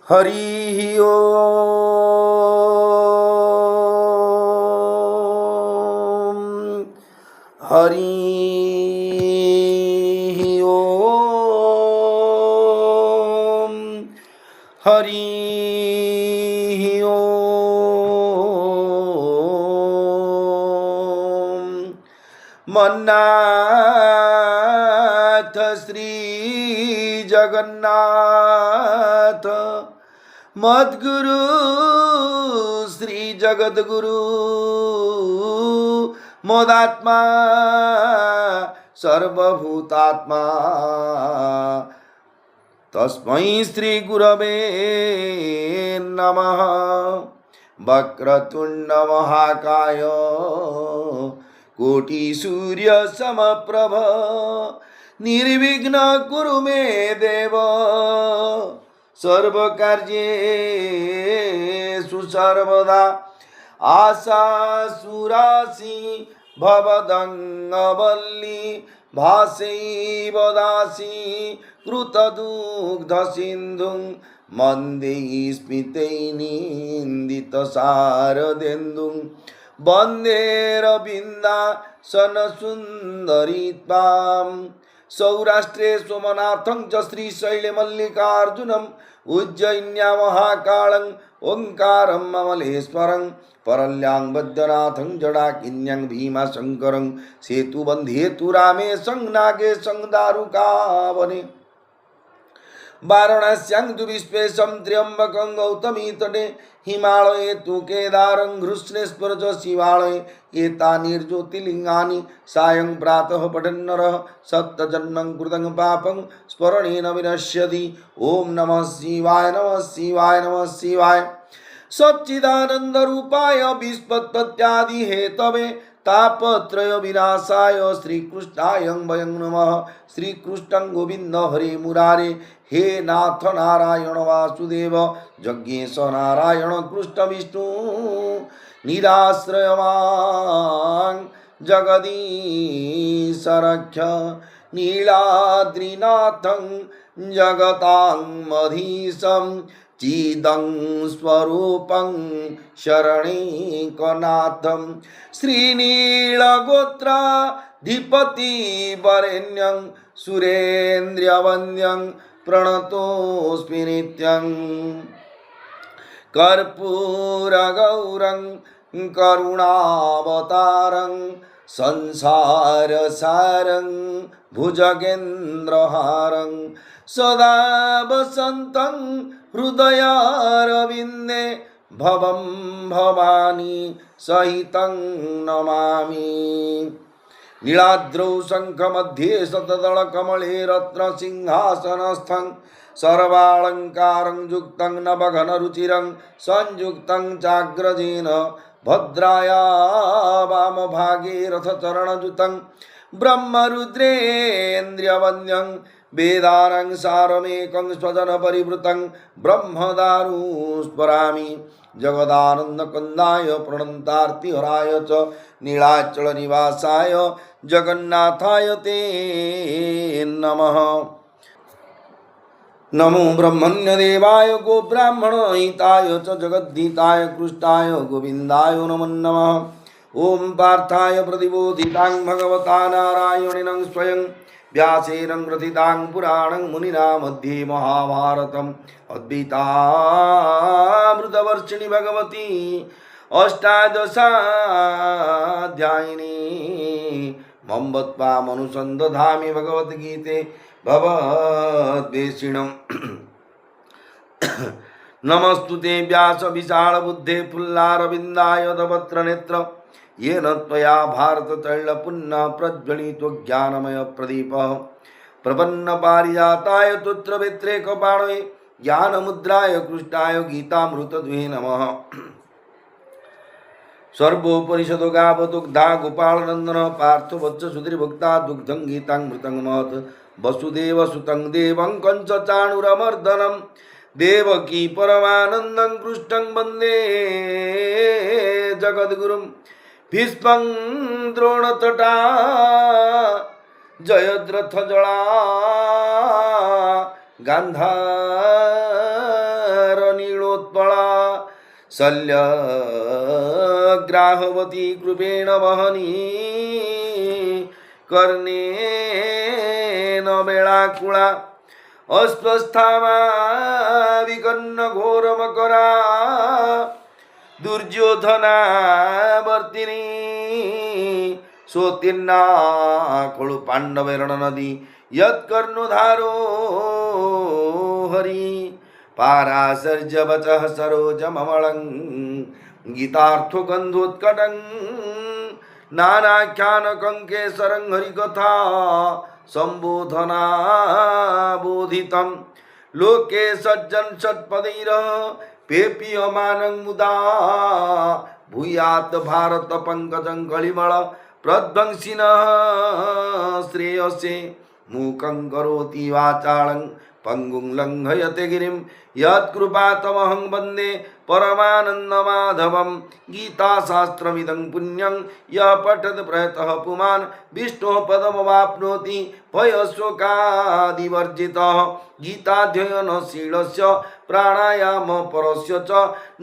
हरि ओम हरि ओम हरि ओम। मन्नाथ श्री जगन्नाथ मद्गुरु श्री जगद्गुरु मोदात्मा सर्वभूतात्मा तस्मै श्री गुरवे नमः। वक्रतुंड महाकाय कोटि सूर्य समप्रभ निर्विघ्न कुरु मे देव सर्वकार्येषु सर्वदा। आशा सुरासि भवदङ्गवल्ली भासैव दासी कृतदुग्धसिन्धुं वन्दे स्मितैर्निन्दितशारदेन्दुं वन्दे रविन्दासनसुन्दरी त्वां। सौराष्ट्रे सोमनाथं च श्रीशैलमल्लिकार्जुनम् उज्जयिन्यां महाकालं ओंकारं ममलेश्वरं परल्यां वैद्यनाथं जडाकिन्यां भीमाशङ्करं सेतुबन्धेतु रामेशं नागेशं दारुकावने। वाराणस्यां तु विश्वेशं त्र्यम्बकं गौतमी तटे हिमालये तु केदारं घृष्णेश्वर च शिवालये। एतानि ज्योतिर्लिङ्गानि सायं प्रातः पठन्नरः सप्तजन्मं कृतं पापं स्मरणेन विनश्यति। ओम नमः शिवाय नमः शिवाय नमः शिवाय। सच्चिदानन्दरूपाय विश्वोत्पत्त्यादि हेतवे तापत्रय विनाशाय श्रीकृष्णाय वयं नमः। श्रीकृष्णं गोविन्द हरे मुरारे हे नाथ नारायण वासुदेव जज्ञेश नारायण कृष्ण विष्णु निराश्रयवान् जगदीश रक्ष। नीलाद्रिनाथं जगतां मधीशं चिदं स्वरूपं शरणैकनाथं श्रीनीलगोत्राधिपति वरेण्यं सुरेन्द्रवन्द्यं प्रणतोऽस्मि नित्यं। कर्पूरगौरं करुणावतारं संसारसारं भुजगेन्द्रहारं सदा वसन्तं हृदयारविन्दे भवं भवानी सहितं नमामि। नीलाद्रौ शङ्खमध्ये शतदलकमले रत्नसिंहासनस्थं सर्वालङ्कारं युक्तं नवघनरुचिरं संयुक्तं चाग्रजेन भद्राया वामभागे रथचरणयुतं ब्रह्मरुद्रेन्द्रवन्द्यं वेदानां सारमेकं स्वजनपरिवृतं ब्रह्मदारु स्मरामि। जगदानन्दकन्दाय प्रणन्तार्तिहराय च नीलाचलनिवासाय जगन्नाथाय ते नमः। नमो ब्रह्मण्यदेवाय गोब्राह्मणहिताय च जगद्धिताय कृष्णाय गोविन्दाय नमो नमः। ओम पार्थाय प्रतिबोधितां भगवता नारायणेन स्वयं व्यासेन ग्रथितां पुराणं मुनिना मध्ये महाभारतम् अद्वैतामृतवर्षिणि भगवती अष्टादशाध्यायिनी मम्बत्वामनुसन्दधामि भगवद्गीते भवद्वेषिणम्। नमस्तुते व्यास विशालबुद्धे फुल्लारविन्दायतपत्रनेत्र येन त्वया भारततैलपुन्नः प्रज्वलितो ज्ञानमय प्रदीपः। प्रपन्नपारिजाताय तुत्रवेत्रैकपाणये ज्ञानमुद्राय कृष्णाय गीतामृतद्वे नमः। सर्वोपनिषदो गावदुग्धा गोपालनन्दन पार्थवत्स सुधीर्भुक्ता दुग्धं गीतामृतं महत् वसुदेवसुतं देवं कंसचाणूरमर्दनं देवकी परमानन्दं कृष्णं वन्दे जगद्गुरुं। भीष्मं द्रोणतटा जयद्रथजला गान्धारवीर्यं शल्यग्राहवती कृपेण वहनी कर्णेन वेलाकुला अस्वस्थामा विकन्न घोरमकरा दुर्योधनावर्तिनी सोतीर्णा खलु पाण्डवैरण नदी यत्कर्णोधारो हरि पाराशर्य वचः सरोजममलं गीतार्थगन्धोत्कटं नानाख्यानकं केसरं हरिकथा संबोधना बोधितं लोके सज्जन सत्पदैर पेपीयमानं मुदा भूयात् भारत पंकजं कलिमल प्रध्वंसिनः श्रेयसे मूकं करोति वाचालं पंगुं लंघयते गिरिं यत्कृपातमहं वन्दे परमानन्दमाधवं गीताशास्त्रमिदं पुण्यं यः पठत् प्रयतः पुमान् विष्णोः पदमवाप्नोति भयशोकादिवर्जितः गीताध्ययनशीलस्य प्राणायामपरस्य च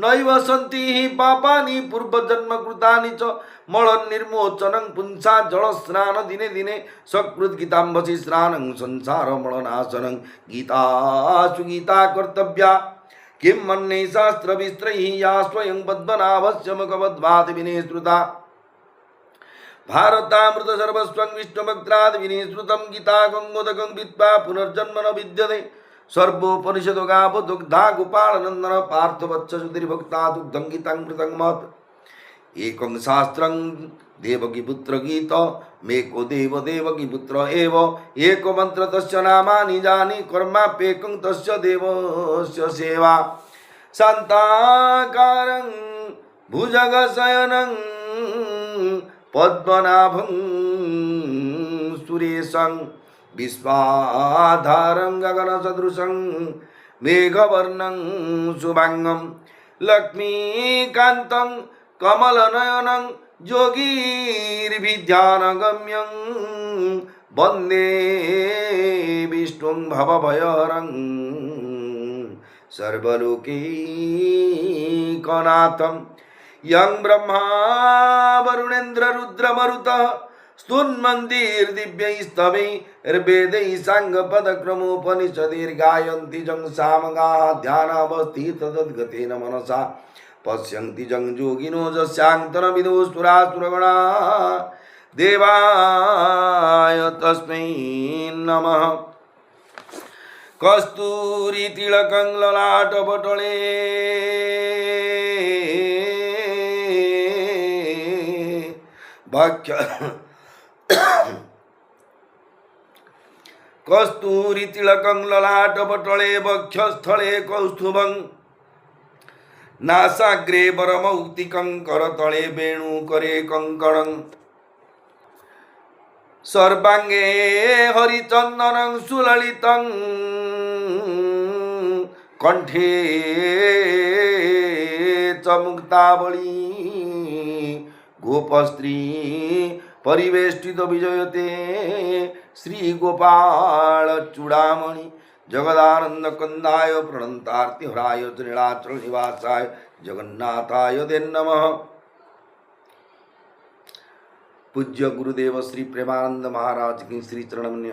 नैव सन्ति हि पापानि पूर्वजन्मकृतानि च मलनिर्मोचनं पुंसा जलस्नान दिने दिने सकृद्गीताम्बसि स्नानं संसारमलनाशनं गीतासु गीता कर्तव्या किं मन्ये शास्त्रविस्त्रैः या स्वयं पद्मनाभस्य मुखवद्वादिविने श्रुता भारतामृत सर्वस्वं विष्णुभक्त्रादिविने श्रुतं गीता गङ्गोदकं विद्वा पुनर्जन्म न विद्यते सर्वोपनिषदो गावो दुग्धा गोपालनन्दन पार्थवत्सुतिर्भक्ता दुग्धं गीतामृतं महत् एकं शास्त्रं देवकी पुत्र गीत मेको देव देवकी पुत्र एव एको मंत्र तस्य नामानि जानि कर्माप्येकं तस्य देवस्य सेवा शान्ताकारं भुजगशयनं पद्मनाभं सुरेशं विश्वाधारं गगनसदृशं मेघवर्णं शुभांगं लक्ष्मीकान्तं कमलनयनं योगीर्भिध्यानगम्यं वन्दे विष्णुं भवभयहरं सर्वलोकैकनाथं यं ब्रह्मा वरुणेन्द्र रुद्रमरुतः स्तुन्मन्दिर्दिव्यैस्तवैर्वेदैः साङ्गपदक्रमोपनिषदैर्गायन्ति जं सामगाः ध्यानावस्थिततद्गतेन मनसा पश्यन्ति जं योगिनो यस्यान्तरविदो सुरासुरगणा देवाय तस्मै नमः कस्तूरितिलकं ललाटपटले भक्ष्य कस्तूरितिलकं ललाटपटले वक्षस्थले कौस्तुभं नासाग्रे वरमौक्तिकं करतले वेणुकरे कङ्कणं सर्वाङ्गे हरिचन्दनं सुललितं कण्ठे च मुक्तावली गोपस्त्री परिवेष्टित विजयते श्रीगोपाल चूड़ामणि जगदानंद कंदाय प्रणंतार्तिहराय नीलाचल निवासाय जगन्नाथाय दे नमः। पूज्य गुरुदेव श्री प्रेमानंद महाराज की श्री चरण में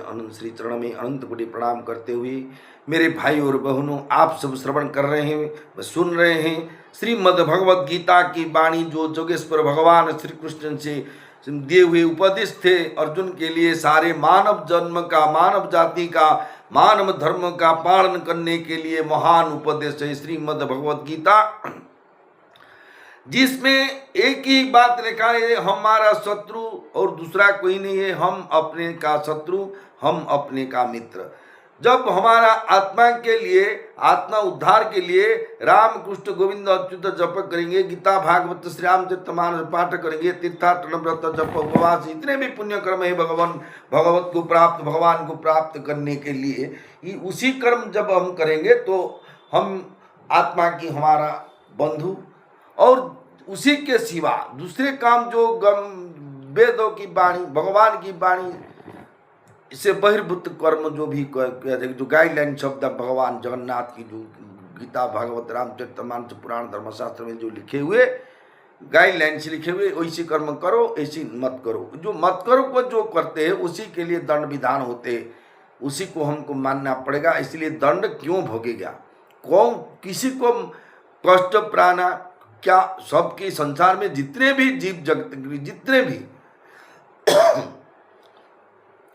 अनंत कोटि प्रणाम करते हुए मेरे भाई और बहनों, आप सब श्रवण कर रहे हैं, सुन रहे हैं श्रीमद् भगवद गीता की वाणी जो जोगेश्वर भगवान श्री कृष्ण से दिए हुए उपदेश थे अर्जुन के लिए, सारे मानव जन्म का, मानव जाति का, मानव धर्म का पालन करने के लिए महान उपदेश है श्रीमद् भगवद गीता, जिसमें एक ही बात लिखा है, हमारा शत्रु और दूसरा कोई नहीं है, हम अपने का शत्रु, हम अपने का मित्र। जब हमारा आत्मा के लिए, आत्मा उद्धार के लिए राम कृष्ण गोविंद अच्युत जप करेंगे, गीता भागवत श्री रामचरितमानस पाठ करेंगे, तीर्थाटन व्रत जप उपवास, इतने भी पुण्य कर्म है भगवत को प्राप्त, भगवान को प्राप्त करने के लिए, उसी कर्म जब हम करेंगे तो हम आत्मा की हमारा बंधु, और उसी के सिवा दूसरे काम जो वेदों की वाणी, भगवान की वाणी इससे बहिर्भूत कर्म जो भी जो गाइडलाइन शब्द भगवान जगन्नाथ की जो गीता, भागवत, रामचरितमानस, पुराण, धर्मशास्त्र में जो लिखे हुए गाइडलाइंस लिखे हुए वैसे कर्म करो, ऐसी मत करो। जो मत करो को जो करते हैं उसी के लिए दंड विधान होते हैं, उसी को हमको मानना पड़ेगा। इसलिए दंड क्यों भोगेगा, कौन किसी को कष्ट प्राणा क्या, सबके संसार में जितने भी जीव जगत,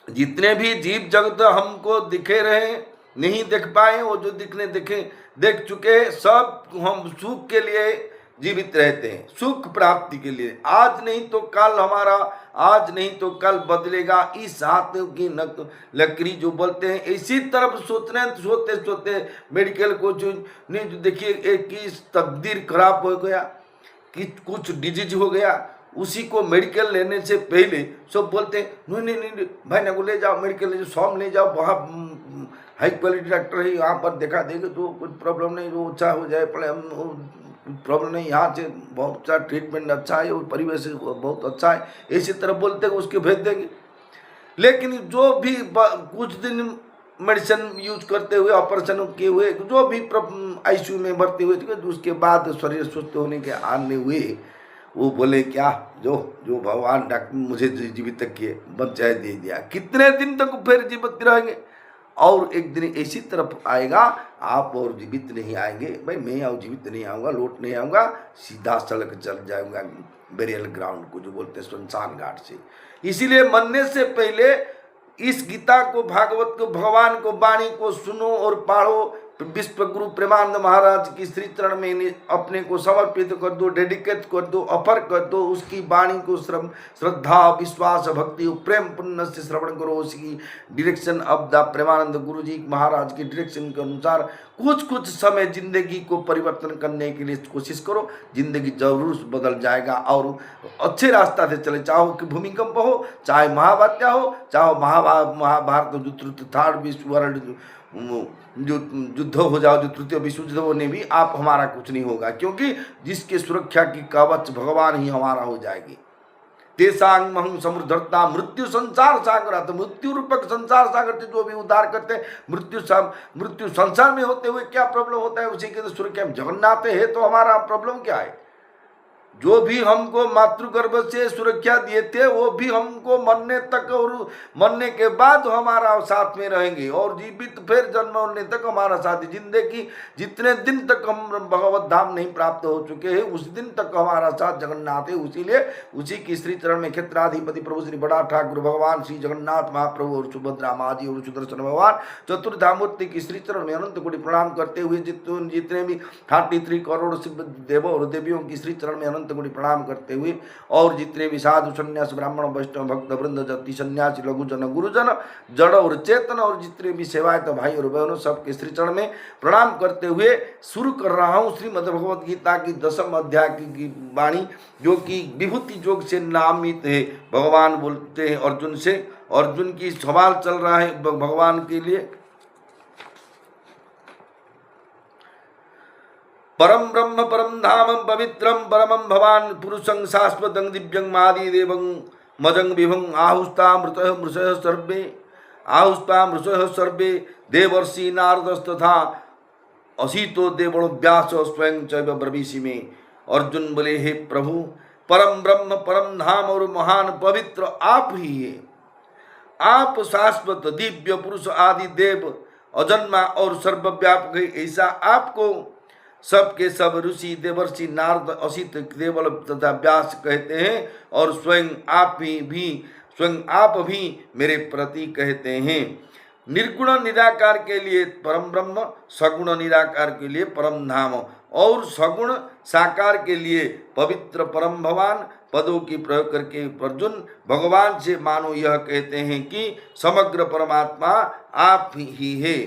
जितने भी जीव जगत हमको दिखे रहे नहीं देख पाए, वो जो देख चुके, सब हम सुख के लिए जीवित रहते हैं, सुख प्राप्ति के लिए। आज नहीं तो कल हमारा, आज नहीं तो कल बदलेगा, इस हाथ की लकड़ी जो बोलते हैं, इसी तरफ सोते सोते मेडिकल को जो नहीं देखिए, एक की तकदीर खराब हो गया कि कुछ डिजीज हो गया, उसी को मेडिकल लेने से पहले सब बोलते हैं नहीं भाई ना को ले जाओ मेडिकल, ले जाओ, सॉम ले जाओ, वहाँ हाई क्वालिटी डॉक्टर है, यहाँ पर देखा देंगे तो कुछ प्रॉब्लम नहीं, वो अच्छा हो जाए, प्रॉब्लम नहीं, यहाँ से बहुत अच्छा ट्रीटमेंट अच्छा है, और परिवेश बहुत अच्छा है, इसी तरह बोलते हैं, उसके भेज देंगे। लेकिन जो भी कुछ दिन मेडिसिन यूज करते हुए, ऑपरेशन किए हुए, जो भी आईसीयू में भर्ती हुए थे, उसके बाद शरीर स्वस्थ होने के आने हुए, वो बोले क्या, जो भगवान डॉक्टर मुझे जीवित किए, बचाए दे दिया, कितने दिन तक फिर जीवित रहेंगे। और एक दिन ऐसी तरफ आएगा आप और जीवित नहीं आएंगे, भाई मैं और जीवित नहीं आऊँगा, लौट नहीं आऊँगा, सीधा सड़क चल जाऊँगा बेरियल ग्राउंड को जो बोलते हैं श्मशान घाट से। इसीलिए मरने से पहले इस गीता को, भागवत को, भगवान को, वाणी को सुनो और पढ़ो। विश्व गुरु प्रेमानंद महाराज की श्री चरण में अपने को समर्पित कर दो, डेडिकेट कर दो, ऑफर कर दो। उसकी वाणी को श्रद्धा, विश्वास, भक्ति, प्रेम पुण्य से श्रवण करो। उसकी डायरेक्शन ऑफ द प्रेमानंद गुरु जी महाराज की डायरेक्शन के अनुसार कुछ समय जिंदगी को परिवर्तन करने के लिए कोशिश करो, जिंदगी जरूर बदल जाएगा और अच्छे रास्ता से चले। चाहो कि भूमिकंप हो, चाहे महावात्या हो, चाहे महाभारत जो थर्ड विश्व वर्ल्ड जो युद्ध हो जाओ, जो तृतीय विश्व युद्ध होने भी आप हमारा कुछ नहीं होगा, क्योंकि जिसके सुरक्षा की कवच भगवान ही हमारा हो जाएगी। तेसांग महं समुद्धरता मृत्यु संसार सागर, तो मृत्यु रूपक संसार सागर से जो भी उद्धार करते हैं, मृत्यु संसार में होते हुए क्या प्रॉब्लम होता है, उसी के तो सुरक्षा में जगन्नाथ है, तो हमारा प्रॉब्लम क्या है। जो भी हमको मातृगर्भ से सुरक्षा दिए थे, वो भी हमको मरने तक और मरने के बाद हमारा साथ में रहेंगे, और जीवित फिर जन्म होने तक हमारा साथ। जिंदगी जितने दिन तक हम भगवत धाम नहीं प्राप्त हो चुके हैं, उस दिन तक हमारा साथ जगन्नाथ है। इसीलिए उसी की श्री चरण में क्षेत्राधिपति प्रभु श्री बड़ा ठाकुर भगवान श्री जगन्नाथ महाप्रभु और सुभद्रा माँ जी और सुदर्शन भगवान चतुर्धामूर्ति की श्री चरण में अनंत कोटि प्रणाम करते हुए, जितने भी 33 करोड़ देवों और देवियों की श्री चरण में अनंत कोटि प्रणाम करते हुए, और जितने भी साधु सन्यास ब्राह्मण वैष्णव भक्त वृंद जति सन्यासी लघुजन गुरुजन जड़ और चेतन और जितने भी सेवायत भाई और बहनों सबके श्री चरण में प्रणाम करते हुए शुरू कर रहा हूँ श्रीमद् भगवद गीता की 10वें अध्याय की वाणी, जो कि विभूति योग से नामित है। भगवान बोलते हैं अर्जुन से, अर्जुन की सवाल चल रहा है भगवान के लिए। परम ब्रह्म परम धाम पवित्रम परमं भवान पुरुषं शाश्वतं दिव्यं आदिदेवं मजं विभं आहुस्ता मृषः सर्वे देवर्षि नारदस्तथा असीतो देवो व्यास स्वयं चैव ब्रवीषि में। अर्जुन बोले, हे प्रभु, परम ब्रह्म परम धाम और महान पवित्र आप ही है। आप शाश्वत दिव्य पुरुष आदि देव अजन्मा और सर्वव्यापक है। ऐसा आपको सबके सब ऋषि देवर्षि नारद असित देवल तथा व्यास कहते हैं, और स्वयं आप भी मेरे प्रति कहते हैं। निर्गुण निराकार के लिए परम ब्रह्म, सगुण निराकार के लिए परम धाम, और सगुण साकार के लिए पवित्र परम भगवान पदों की प्रयोग करके अर्जुन भगवान से मानो यह कहते हैं कि समग्र परमात्मा आप ही है।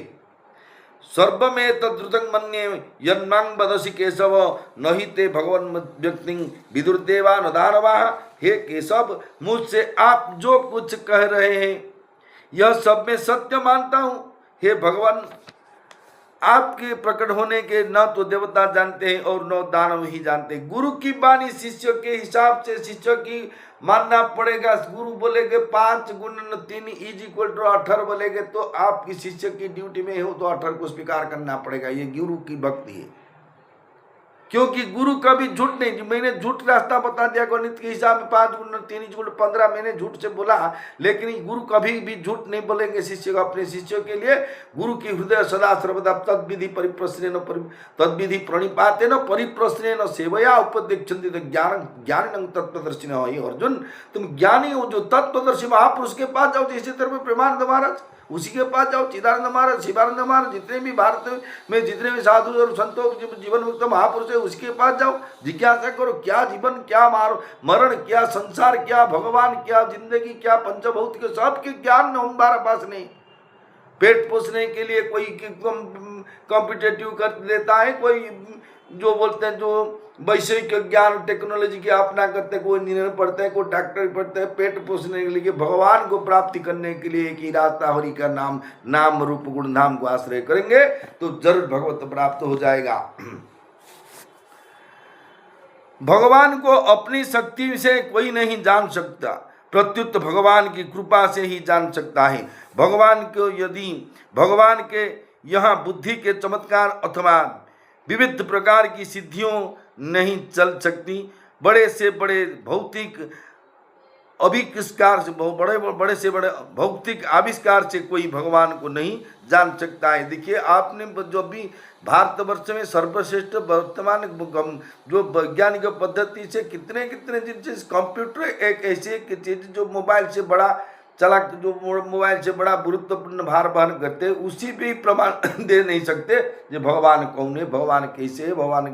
सर्वमेत द्रुतं मन्ये यन्मां वदसि केशव नहि ते भगवन् व्यक्तिं विदुर्देवा न दानवाः। हे केशव, मुझसे आप जो कुछ कह रहे हैं यह सब मैं सत्य मानता हूँ। हे भगवान, आपके प्रकट होने के न तो देवता जानते हैं और न दानव ही जानते। गुरु की वाणी शिष्य के हिसाब से शिष्य की मानना पड़ेगा। गुरु बोलेगे 5 गुण 3 इज इक्वल टू 18 बोलेगे तो आपकी शिष्य की ड्यूटी में हो तो 18 को स्वीकार करना पड़ेगा। ये गुरु की भक्ति है, क्योंकि गुरु कभी झूठ नहीं। मैंने झूठ रास्ता बता दिया गणित के हिसाब में 5 गुण 3 इज इक्वल टू 15 मैंने झूठ से बोला, लेकिन गुरु कभी भी झूठ नहीं बोलेंगे शिष्य को। अपने शिष्यों के लिए गुरु की हृदय सदा सर्वदा तद्विधि परिप्रश्नेन तद्विधि प्रणिपातेन परिप्रश्नेन सेवया उपदेक्षन्ति ज्ञानिनं तत्त्वदर्शिनः। हे अर्जुन, तुम ज्ञानी हो, जो तत्वदर्शी महापुरुष के पास जाओ। जैसे तरफ प्रेमानंद महाराज उसी के पास जाओ, चिदानंद महाराज, शिवानंद महाराज, जितने भी भारत में जितने भी साधु और संतों जीवन मुक्त महापुरुष है उसके पास जाओ, जिज्ञासा करो क्या जीवन, क्या मरण, क्या संसार, क्या भगवान, क्या जिंदगी, क्या पंचभौतिक, सबके ज्ञान हमारे पास नहीं। पेट पोषने के लिए कोई कॉम्पिटेटिव कर देता है, कोई जो बोलते हैं जो वैश्विक ज्ञान टेक्नोलॉजी की अपना करते, कोई इंजीनियर पढ़ते हैं, कोई डॉक्टर पढ़ते हैं। पेट पोषने के लिए, भगवान को प्राप्ति करने के लिए एक ही रास्ता, हरि का नाम रूप गुण धाम को आश्रय करेंगे तो जरूर भगवत प्राप्त हो जाएगा। भगवान को अपनी शक्ति से कोई नहीं जान सकता, प्रत्युत भगवान की कृपा से ही जान सकता है। भगवान को यदि भगवान के यहाँ बुद्धि के चमत्कार अथवा विविध प्रकार की सिद्धियों नहीं चल सकती, बड़े से बड़े भौतिक आविष्कार से, बड़े से बड़े भौतिक आविष्कार से कोई भगवान को नहीं जान सकता है। देखिए आपने जो भी भारतवर्ष में सर्वश्रेष्ठ वर्तमान जो वैज्ञानिक पद्धति से कितने जिस कंप्यूटर एक ऐसी चीज जो मोबाइल से बड़ा जो मोबाइल से बड़ा गुरुत्वपूर्ण भार वहन करते, उसी पे प्रमाण दे नहीं सकते जो भगवान कौन है, भगवान कैसे है, भगवान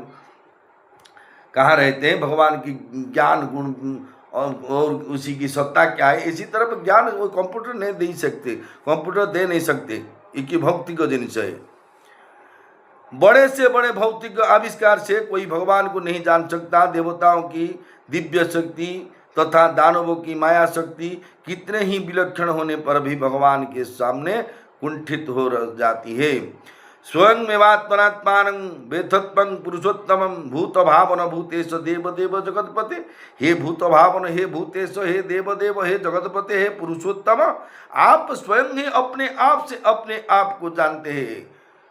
कहाँ रहते हैं, भगवान की ज्ञान गुण और उसी की सत्ता क्या है। इसी तरह ज्ञान वो कंप्यूटर नहीं दे सकते, कंप्यूटर दे नहीं सकते, एक भौतिक जिनिस है। बड़े से बड़े भौतिक आविष्कार से कोई भगवान को नहीं जान सकता। देवताओं की दिव्य शक्ति तथा दानवों की माया शक्ति कितने ही विलक्षण होने पर भी भगवान के सामने कुंठित हो जाती है। स्वयं मेवात्मनात्मानं वेथत्वं पुरुषोत्तमं भूत भावन भूतेश देवदेव जगतपते। हे भूत भावन, हे भूतेश, हे देवदेव, हे जगतपते, हे पुरुषोत्तम, आप स्वयं ही अपने आप से अपने आप को जानते हैं।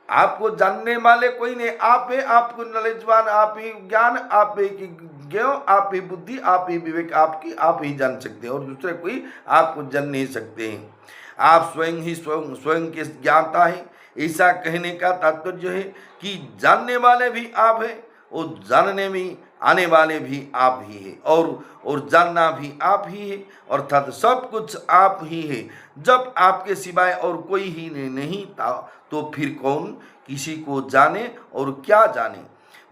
आपको जानने वाले कोई नहीं, आप है, आपको नॉलेजवान, आप ही ज्ञान, आप ही ज्ञान, आप ही बुद्धि, आप ही विवेक, आपकी आप ही जान सकते हैं और दूसरे कोई आपको जान नहीं सकते हैं। आप स्वयं ही स्वयं के ज्ञाता है। ऐसा कहने का तात्पर्य है कि जानने वाले भी आप हैं और जानने में आने वाले भी आप ही है और जानना भी आप ही है, अर्थात सब कुछ आप ही है। जब आपके सिवाय और कोई ही नहीं था तो फिर कौन किसी को जाने और क्या जाने।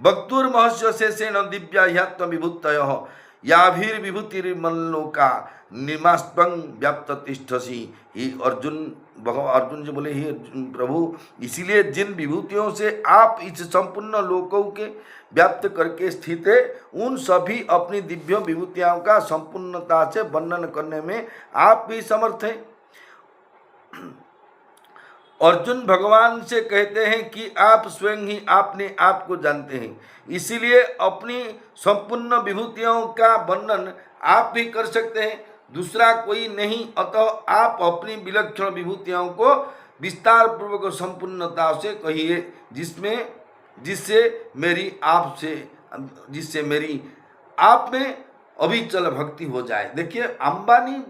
भक्तुर्महस्य शेषेण दिव्या ह्यात्म विभूतयः याभिर्विभूतिर्मल्लोका निर्मास्त्वं व्याप्त तिष्ठसि। हे अर्जुन, भगवान अर्जुन जी बोले, हे प्रभु, इसीलिए जिन विभूतियों से आप इस संपूर्ण लोकों के व्याप्त करके स्थित है, उन सभी अपनी दिव्य विभूतियों का संपूर्णता से वर्णन करने में आप भी समर्थ हैं। अर्जुन भगवान से कहते हैं कि आप स्वयं ही अपने आप को जानते हैं, इसीलिए अपनी संपूर्ण विभूतियों का वर्णन आप भी कर सकते हैं, दूसरा कोई नहीं। अतः आप अपनी विलक्षण विभूतियों को विस्तार पूर्वक संपूर्णता से कहिए, जिससे मेरी आप में अविचल भक्ति हो जाए। देखिए अंबानी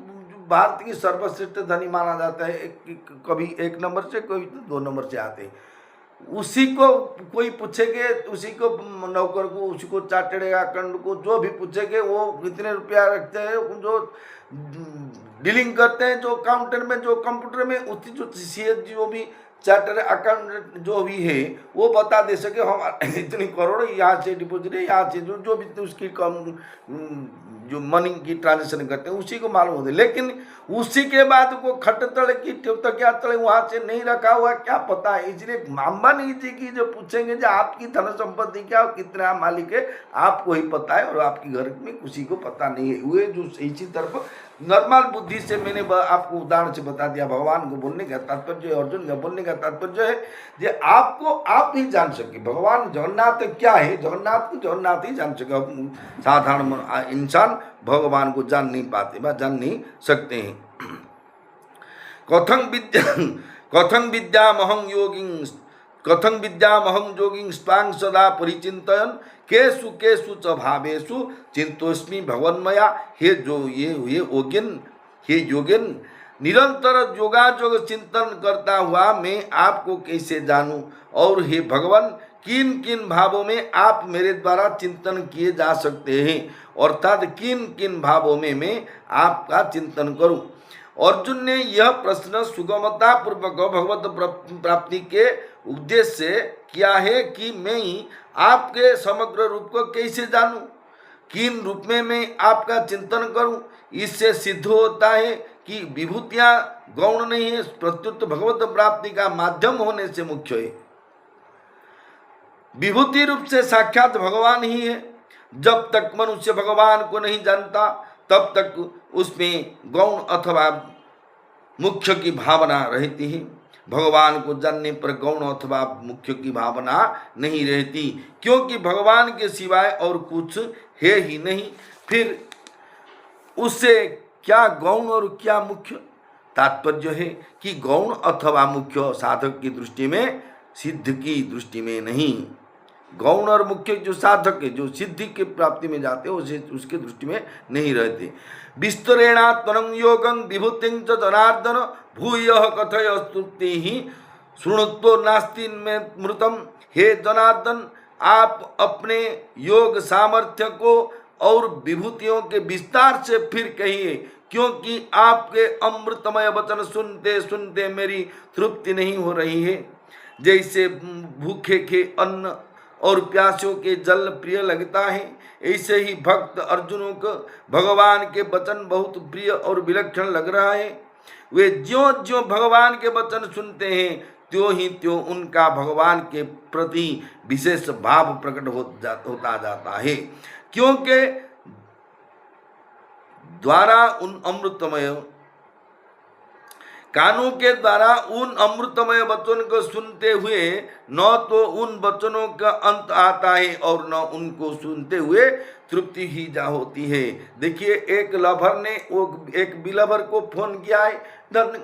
भारत की सर्वश्रेष्ठ धनी माना जाता है, कभी 1 नंबर से, कभी 2 नंबर से आते हैं। उसी को कोई पूछेंगे, उसी को नौकर को, उसी को चार्टर्ड अकाउंटेंट को, जो भी पूछेंगे वो कितने रुपया रखते हैं, जो डीलिंग करते हैं, जो काउंटर में, जो कंप्यूटर में, उसी जो सीएस जो भी चार्टर्ड अकाउंटेंट जो भी है वो बता दे सके हम इतनी करोड़ यहाँ से डिपॉजिट है, यहाँ से जो भी उसकी जो मनी की ट्रांजेक्शन करते हैं उसी को मालूम होते, लेकिन उसी के बाद को खटतल की क्या तले वहाँ से नहीं रखा हुआ क्या पता है। इसलिए अंबानी जी की जो पूछेंगे जो आपकी धन संपत्ति क्या, कितना मालिक है, आपको ही पता है और आपके घर में किसी को पता नहीं है। वे जो इसी तरफ नॉर्मल बुद्धि से मैंने आपको उदाहरण से बता दिया। भगवान को बोलने का तात्पर्य, अर्जुन का बोलने का तात्पर्य है कि आपको आप ही जान सके भगवान जगन्नाथ क्या है, जगन्नाथ को जगन्नाथ ही जान सके। साधारण इंसान भगवान को जान नहीं पाते, व जान नहीं सकते हैं। कथं विद्यामहं योगिं स्वांग सदा परिचिन्तयन् केषु केषु च भावेषु चिंतोस्मि भगवन्मया। हे योगिन निरंतर योगायोग चिंतन करता हुआ मैं आपको कैसे जानूं, और हे भगवान किन किन भावों में आप मेरे द्वारा चिंतन किए जा सकते हैं, अर्थात किन किन भावों में मैं आपका चिंतन करूं। अर्जुन ने यह प्रश्न सुगमता पूर्वक भगवत प्राप्ति के उद्देश्य से किया है कि मैं ही आपके समग्र रूप को कैसे जानूं, किन रूप में मैं आपका चिंतन करूं। इससे सिद्ध होता है कि विभूतियां गौण नहीं है, प्रत्युत भगवत प्राप्ति का माध्यम होने से मुख्य है। विभूति रूप से साक्षात भगवान ही है। जब तक मनुष्य भगवान को नहीं जानता तब तक उसमें गौण अथवा मुख्य की भावना रहती है। भगवान को जानने पर गौण अथवा मुख्य की भावना नहीं रहती, क्योंकि भगवान के सिवाय और कुछ है ही नहीं। फिर उससे क्या गौण और क्या मुख्य? तात्पर्य है कि गौण अथवा मुख्य साधक की दृष्टि में, सिद्ध की दृष्टि में नहीं। गौण और मुख्य जो साधक है, जो सिद्धि के प्राप्ति में जाते हैं, उसके दृष्टि में नहीं रहते। विस्तरेणात्मनं योगं विभूतिं च जनार्दन भूयः कथय स्तुति ही शृणुत्वो नास्ति में मृतम। हे जनार्दन, आप अपने योग सामर्थ्य को और विभूतियों के विस्तार से फिर कहिए, क्योंकि आपके अमृतमय वचन सुनते सुनते मेरी तृप्ति नहीं हो रही है। जैसे भूखे के अन्न और प्यासों के जल प्रिय लगता है, ऐसे ही भक्त अर्जुनों को भगवान के वचन बहुत प्रिय और विलक्षण लग रहा है। वे ज्यों ज्यों भगवान के वचन सुनते हैं त्यों ही त्यों उनका भगवान के प्रति विशेष भाव प्रकट होता जाता है, क्योंकि द्वारा उन अमृतमय कानों के द्वारा उन अमृतमय वचन को सुनते हुए न तो उन वचनों का अंत आता है और न उनको सुनते हुए तृप्ति ही जा होती है। देखिए, एक लवर ने वो एक बिलवर को फोन किया है,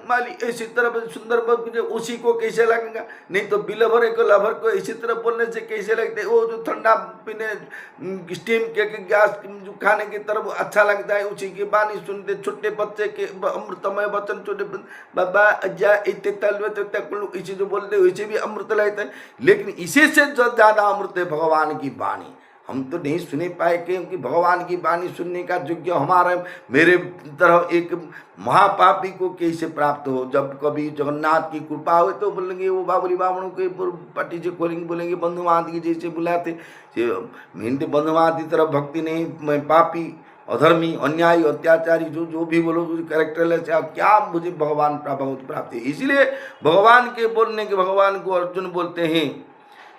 माली इसी तरह सुंदर उसी को कैसे लगेगा? नहीं तो बिलवर एक लवर को इसी तरह बोलने से कैसे लगते? वो जो ठंडा पीने स्टीम के गैस जो खाने की तरफ अच्छा लगता है, उसी की बानी सुनते छोटे बच्चे के अमृतमय वचन, छोटे बाबा अज्जा इतने तलवे इसी जो बोलते वैसे भी अमृत लगता है। लेकिन इसी से जो ज्यादा अमृत है भगवान की वाणी। हम तो नहीं सुने पाए, क्योंकि भगवान की वाणी सुनने का योग्य हमारा मेरे तरह एक महापापी को कैसे प्राप्त हो? जब कभी जगन्नाथ की कृपा हो तो बोलेंगे वो बाबरी बावणों के पट्टी से खोलेंगे, बोलेंगे बंधु महादी जैसे बुलाते। हिंदी बंधु महादी तरफ भक्ति नहीं, मैं पापी अधर्मी अन्यायी अत्याचारी जो भी बोलो कैरेक्टर क्या मुझे भगवान प्राप्त है। इसलिए भगवान के बोलने के भगवान को अर्जुन बोलते हैं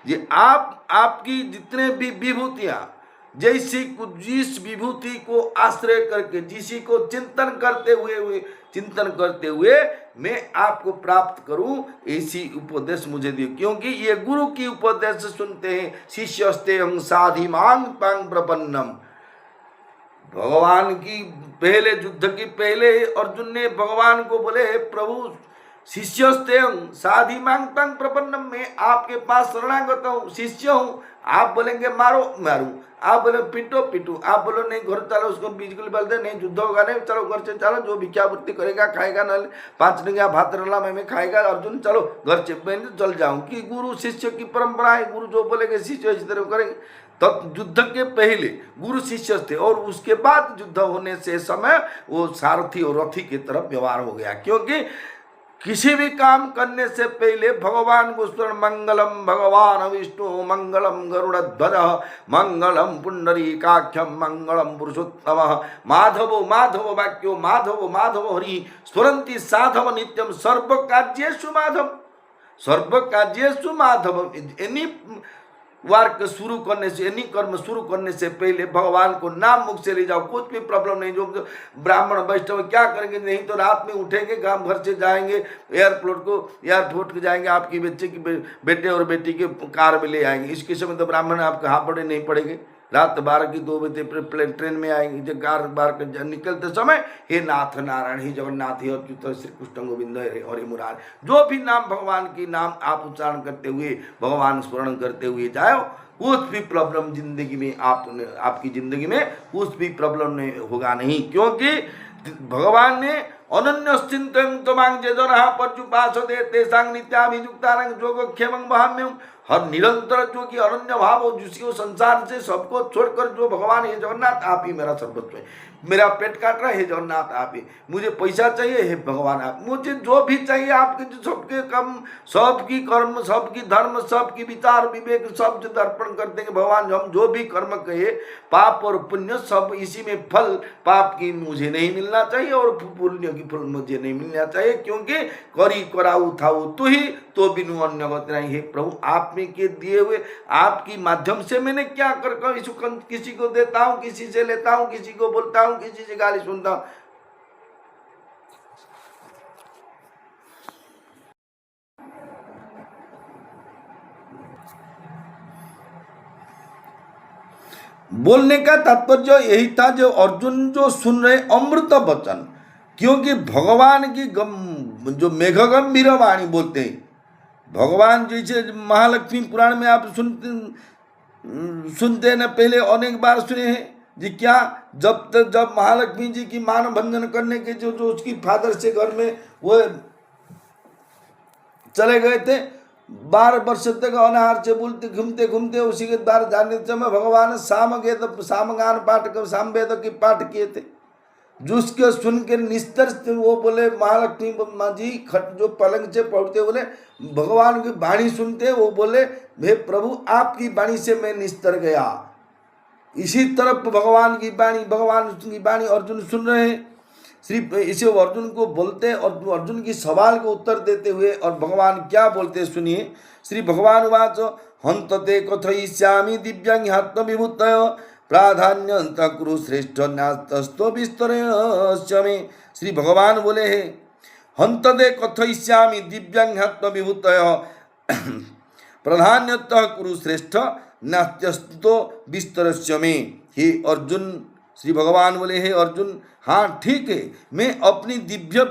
ये आपकी जितने भी विभूतियां, जैसी जिस विभूति को आश्रय करके जिसी को चिंतन करते हुए मैं आपको प्राप्त करूं, ऐसी उपदेश मुझे दियो। क्योंकि ये गुरु की उपदेश सुनते हैं। शिष्यस्ते हं साधि मांग पांग प्रपन्नम। भगवान की पहले युद्ध की पहले अर्जुन ने भगवान को बोले, प्रभु शिष्यस्ते साधि मांग पांग प्रपन्नम, मैं आपके पास शरणागत हूँ, शिष्य हूँ। आप बोलेंगे मारो मारू, आप बोले पीटो पीटू, आप बोलो नहीं घर चलो, उसको बिल्कुल बोल दे नहीं युद्ध होगा नहीं, चलो घर से चलो, जो भिक्षावृत्ति करेगा खाएगा, न 5 डिंगा भात रला में खाएगा। अर्जुन चलो घर से, मैं चल जाऊँ। कि गुरु शिष्य की परंपरा है, गुरु जो बोलेंगे शिष्य इसी तरह करेंगे। तब युद्ध के पहले गुरु शिष्य थे, और उसके बाद युद्ध होने से समय वो सारथी और रथी की तरफ व्यवहार हो गया। क्योंकि किसी भी काम करने से पहले भगवान को स्मरण, मंगलम भगवान विष्णु मंगलम गरुड़ध्वज मंगलम पुंडरीकाक्षम मंगलम पुरुषोत्तम माधवो माधव वाक्यो माधवो माधव हरि स्फुरन्ति साधव नित्यम सर्व कार्येषु माधव, सर्व कार्येषु माधव। एनी वर्क शुरू करने से, यानी कर्म शुरू करने से पहले भगवान को नाम मुख से ले जाओ, कुछ भी प्रॉब्लम नहीं। जो ब्राह्मण वैष्णव क्या करेंगे, नहीं तो रात में उठेंगे, काम घर से जाएंगे, एयरपोर्ट को जाएंगे, आपकी बच्चे की बेटे और बेटी के कार में ले आएंगे। इसके समय तो ब्राह्मण आपके हाथ पड़े नहीं पड़ेंगे, रात 12 की 2 बजे ट्रेन में आएंगे, जब कार बार निकलते समय हे नाथ नारायण, हे जगन्नाथ, हे अच्युत, श्री कृष्ण गोविंद, हरे मुरार, जो भी नाम भगवान की नाम आप उच्चारण करते हुए, भगवान स्मरण करते हुए जाओ, कुछ भी प्रॉब्लम जिंदगी में आपकी जिंदगी में कुछ भी प्रॉब्लम नहीं होगा नहीं, क्योंकि भगवान ने अनन्य चिंतन तमांग जरा पर्युपास तेसांग नित्याभियुक्तारंग जोगक्षेमं वहाम्यम, हर निरंतर जो कि अनन्य भाव हो, जिसको संसार से सबको छोड़कर जो भगवान, हे जगन्नाथ आप ही मेरा सर्वस्व है, मेरा पेट काट रहा है, हे जगन्नाथ आप ही, मुझे पैसा चाहिए, हे भगवान आप, मुझे जो भी चाहिए आपके, जो सबके कम, सबकी कर्म, सबकी धर्म, सबकी विचार विवेक सब जो अर्पण कर देंगे भगवान। हम जो भी कर्म कहे, पाप और पुण्य सब इसी में फल, पाप की मुझे नहीं मिलना चाहिए और पुण्य की फल मुझे नहीं मिलना चाहिए, क्योंकि करी कराऊ थाऊ तू ही तो बिनु अन्य गति नहीं। हे प्रभु आप में के दिए हुए आपकी माध्यम से मैंने क्या कर इसको किसी को देता हूँ, किसी से लेता हूँ, किसी को बोलता हूँ, किसी से गाली सुनता हूँ। बोलने का तात्पर्य यही था, जो अर्जुन जो सुन रहे अमृत वचन, क्योंकि भगवान की जो मेघगंभीर वाणी बोलते हैं भगवान, जैसे महालक्ष्मी पुराण में आप सुनते न, पहले अनेक बार सुने हैं जी, क्या जब महालक्ष्मी जी की मान भंजन करने के जो उसकी फादर से घर में वो चले गए थे, 12 वर्ष तक अनाहार से बोलते घूमते घूमते, उसी के द्वार जाने समय भगवान सामगान पाठ सामवेद के पाठ किए थे, जिसके सुन के निस्तर वो बोले महालक्ष्मी जी जो पलंग से पढ़ते बोले भगवान की वाणी सुनते, वो बोले हे प्रभु आपकी वाणी से मैं निस्तर गया। इसी तरफ भगवान की वाणी अर्जुन सुन रहे हैं, सिर्फ इसे अर्जुन को बोलते और अर्जुन की सवाल को उत्तर देते हुए, और भगवान क्या बोलते सुनिए। श्री भगवान वाच हंतते कथयिष्यामि दिव्यांग आत्म विभूतय प्राधान्यंत कुरु श्रेष्ठ न्यास्तस्तो विस्तरस्य मे। श्री भगवान बोले हैं हंतते कथयिष्यामि दिव्यांग आत्म विभूतय प्राधान्यतः कुरु श्रेष्ठ न्यास्तस्तो विस्तरस्य मे। हे अर्जुन, श्री भगवान बोले हे अर्जुन, हाँ ठीक है, मैं अपनी दिव्य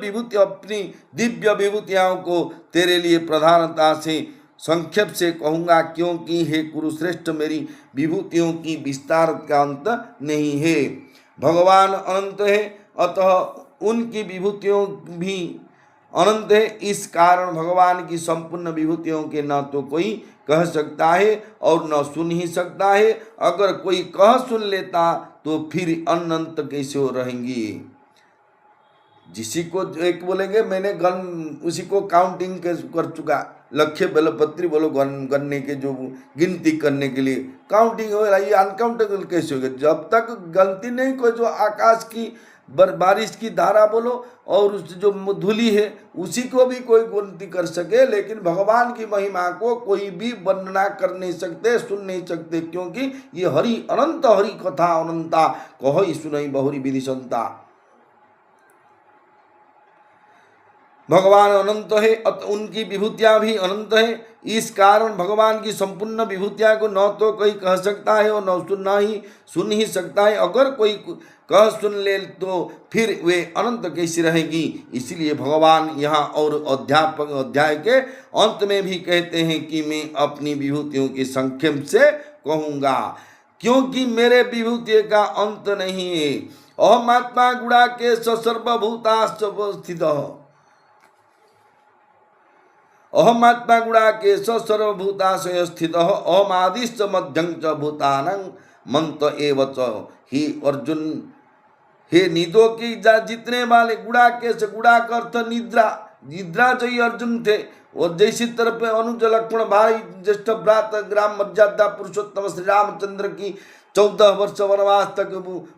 विभूतियों को तेरे लिए प्रधानता से संक्षेप से कहूँगा, क्योंकि हे कुरुश्रेष्ठ मेरी विभूतियों की विस्तार का अंत नहीं है। भगवान अनंत है, अतः उनकी विभूतियों भी अनंत है। इस कारण भगवान की संपूर्ण विभूतियों के न तो कोई कह सकता है और न सुन ही सकता है। अगर कोई कह सुन लेता तो फिर अनंत कैसे हो रहेंगी। जिसी को एक बोलेंगे मैंने उसी को काउंटिंग कर चुका, लक्ष्य बेलपत्री बोलो गन्ने के जो गिनती करने के लिए काउंटिंग हो रही है, अनकाउंटेबल कैसे होगा। जब तक गलती नहीं कोई, जो आकाश की बारिश की धारा बोलो और उस जो धूलि है उसी को भी कोई गिनती कर सके, लेकिन भगवान की महिमा को कोई भी वर्णना कर नहीं सकते, सुन नहीं सकते, क्योंकि ये हरि अनंत हरि कथा अनंता कहो सुनई बहुरी विधि संता। भगवान अनंत है, उनकी विभूतियाँ भी अनंत है। इस कारण भगवान की संपूर्ण विभूतियाँ को न तो कोई कह सकता है और न सुन ही सकता है। अगर कोई कह सुन ले तो फिर वे अनंत कैसी रहेगी। इसलिए भगवान यहाँ और अध्याय के अंत में भी कहते हैं कि मैं अपनी विभूतियों के संक्षेप से कहूँगा, क्योंकि मेरे विभूति का अंत नहीं है। अहमात्मा गुणा के सर्वभूतास्थित, अहमात्मा गुणा के सर्वभूताशय स्थित, अहमादिश्च मध्यं च भूतानां मंत एव च। ही अर्जुन, हे निदो की जितने वाले गुणा के से, गुणा का अर्थ निद्रा चाहिए अर्जुन थे। और जैसी तरफ अनुज लक्ष्मण भाई ज्येष्ठ भ्रात ग्राम मर्यादा पुरुषोत्तम श्री रामचंद्र की 14 वर्ष वनवास तक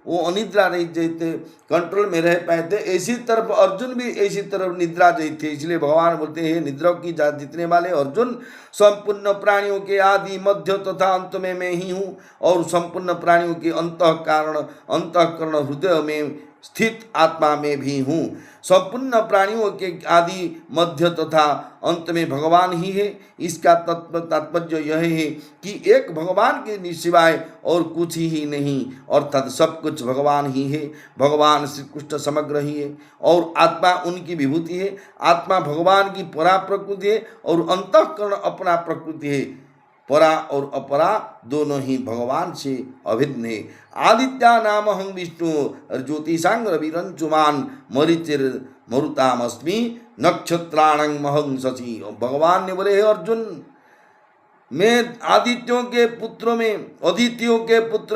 वो अनिद्रा नहीं थे, कंट्रोल में रह पाए थे। इसी तरफ अर्जुन भी इसी तरफ निद्रा नहीं थे। इसलिए भगवान बोलते हैं, निद्रा की जीतने वाले अर्जुन, संपूर्ण प्राणियों के आदि मध्य तथा अंत में मैं ही हूँ, और संपूर्ण प्राणियों के अंतःकरण हृदय में स्थित आत्मा में भी हूँ। संपूर्ण प्राणियों के आदि मध्य तथा अंत में भगवान ही है। इसका तात्पर्य यह है कि एक भगवान के सिवाय और कुछ ही नहीं, अर्थात सब कुछ भगवान ही है। भगवान श्री कृष्ण समग्र ही है और आत्मा उनकी विभूति है। आत्मा भगवान की परा प्रकृति है और अंतःकरण अपना प्रकृति है। परा और अपरा दोनों ही भगवान से अभिन्न है। आदित्या नाम हं विष्णु ज्योतिषांग रविरंचुमान मरीचिर मरुतामस्मि नक्षत्राणं महं शशि। भगवान ने बोले, हे अर्जुन, मैं आदित्यों के पुत्र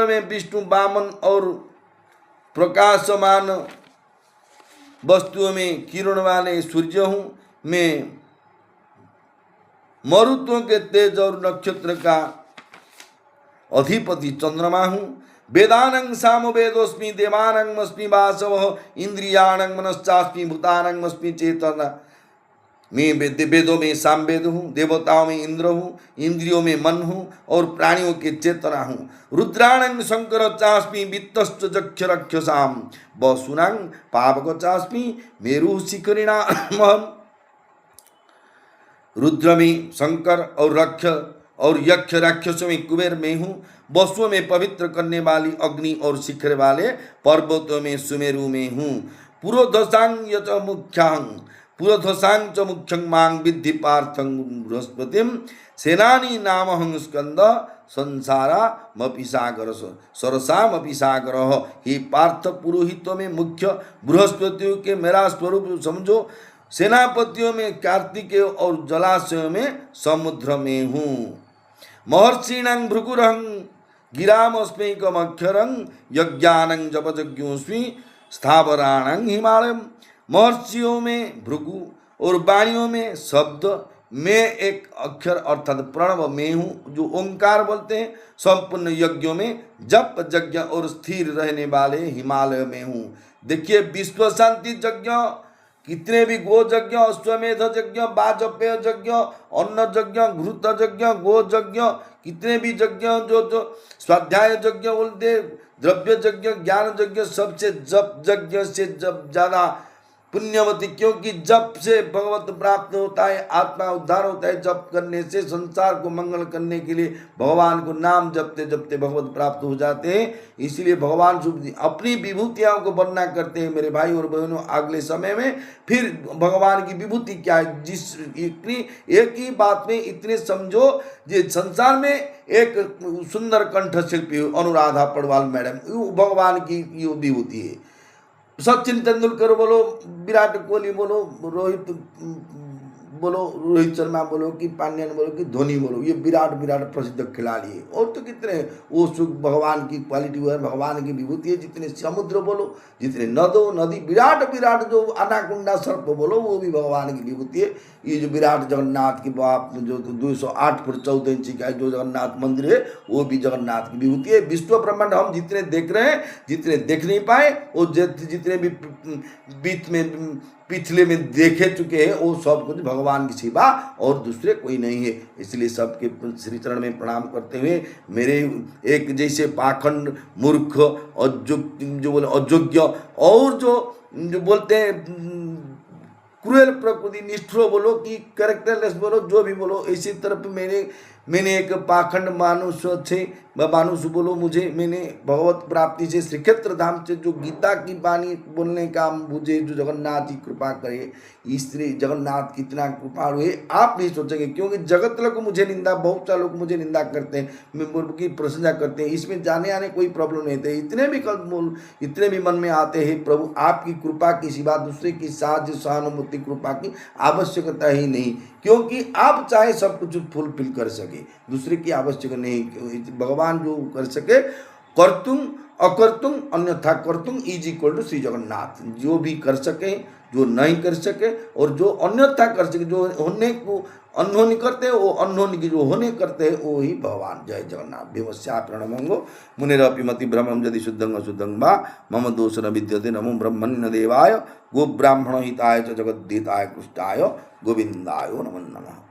में विष्णु, वामन और प्रकाशमान वस्तुओं में किरण वाले सूर्य हूँ। मैं मरुतों के तेज और नक्षत्र का अधिपति चंद्रमा हूँ। वेदानंग सामवेदोस्मि देवानंग अस्मि वासव इंद्रियाणंग मनश्चास्मि भूतानंग अस्मि चेतना। मैं वेदों में सामवेद हूँ, देवताओं में इंद्र हूँ, इंद्रियों में मन हूँ और प्राणियों के चेतना हूँ। रुद्राणंग शंकर चास्मि वित्तश्च जक्ष रक्षसाम वसुनांग पावक चास्मि मेरु शिखरिणाम। रुद्र में शंकर और यक्ष राक्षसों में कुबेर में हूँ। वसुओं में पवित्र करने वाली अग्नि और शिखर वाले पर्वतों में सुमेरु में हूँ। पुरोधसांग च मुख्यं मांग विद्धि पार्थं बृहस्पतिम सेनानी नामहं स्कंद संसारामपि सागर सरसामपि सागर। ही पार्थ, पुरोहितों में मुख्य बृहस्पतियों के मेरा स्वरूप समझो। सेनापतियों में कार्तिकेय और जलाशयों में समुद्र में हूँ। महर्षिणां भृगुरहं गिरामस्मैकमक्षरं यज्ञानं जपयज्ञोऽस्मि स्थावराणां हिमालयम्। महर्षियों में भृगु और वाणियों में शब्द में एक अक्षर अर्थात प्रणव में हूँ, जो ओंकार बोलते हैं। संपूर्ण यज्ञों में जप यज्ञ और स्थिर रहने वाले हिमालय में हूँ। देखिए, विश्व शांति यज्ञ, कितने भी गो यज्ञ, अश्वमेध यज्ञ, वाजपेय यज्ञ, अन्न यज्ञ, घृत यज्ञ, गो यज्ञ, कितने भी यज्ञ जो स्वाध्याय यज्ञ बोलते, द्रव्य यज्ञ, ज्ञान यज्ञ, सबसे जप यज्ञ से जब ज्यादा पुण्यवती, क्योंकि जप से भगवत प्राप्त होता है, आत्मा उद्धार होता है। जप करने से संसार को मंगल करने के लिए भगवान को नाम जपते जपते भगवत प्राप्त हो जाते हैं। इसलिए भगवान अपनी विभूतियों को वर्णना करते हैं मेरे भाई और बहनों अगले समय में। फिर भगवान की विभूति क्या है, जिस एक ही बात में इतने समझो। ये संसार में एक सुंदर कंठ शिल्पी अनुराधा पडवाल मैडम, भगवान की ये विभूति है। सचिन तेंदुलकर बोलो, विराट कोहली बोलो, रोहित शर्मा बोलो कि पांड्यन बोलो कि धोनी बोलो, ये विराट प्रसिद्ध खिलाड़ी है। और तो कितने वो सुख भगवान की क्वालिटी है, भगवान की विभूति है। जितने समुद्र बोलो, जितने नदी, विराट जो अनाकुंडा सर्प बोलो, वो भी भगवान की विभूति है। ये जो विराट जगन्नाथ की बाप जो 208 फुट 14 इंची का जो जगन्नाथ मंदिर है, वो भी जगन्नाथ की विभूति है। विश्व ब्रह्मांड हम जितने देख रहे हैं, जितने देख नहीं पाए, वो जितने भी बीच में पिछले में देखे चुके हैं, वो सब कुछ भगवान की सिवा और दूसरे कोई नहीं है। इसलिए सबके श्री चरण में प्रणाम करते हुए, मेरे एक जैसे पाखंड, मूर्ख, अयोग्य और जो बोलते हैं क्रूएल प्रकृति, निष्ठुर बोलो कि कैरेक्टरलेस बोलो, जो भी बोलो, इसी तरफ मैंने एक पाखंड मानुष बोलो, मैंने भगवत प्राप्ति से श्री क्षेत्र धाम से जो गीता की वाणी बोलने का मुझे जो जगन्नाथ जी कृपा करे, इसलिए जगन्नाथ कितना कृपालु है आप नहीं सोचेंगे। क्योंकि जगत लोग मुझे निंदा, बहुत सारे लोग मुझे निंदा करते हैं, मैं की प्रशंसा करते हैं, इसमें जाने आने कोई प्रॉब्लम नहीं थे। इतने भी मन में आते हैं, प्रभु आपकी कृपा की सिवा दूसरे की साहाय्य सहानुभूति कृपा की आवश्यकता ही नहीं, क्योंकि आप चाहे सब कुछ फुलफिल कर सके, दूसरे की आवश्यकता नहीं। भगवान जो कर सके कर्तुम अकर्तुम अन्यथा कर्तुम is equal to Shri Jagannath. जो भी कर सके, जो नहीं कर सके, और जो अन्यथा कर सके, जो होने को अनहोनी करते हैं, वो अनहोनी की जो होने करते हैं वो ही भगवान। जय जगन्नाथ। भीमस्या प्रणमंगो मुनिरपि मति भ्रमं यदि शुद्धं अशुद्धं वा मम दोष न विद्यते नमो ब्रह्मण्य देवाय गो ब्राह्मण हिताय च जगद्धिताय कृष्णाय गोविंदाय नमो नमः।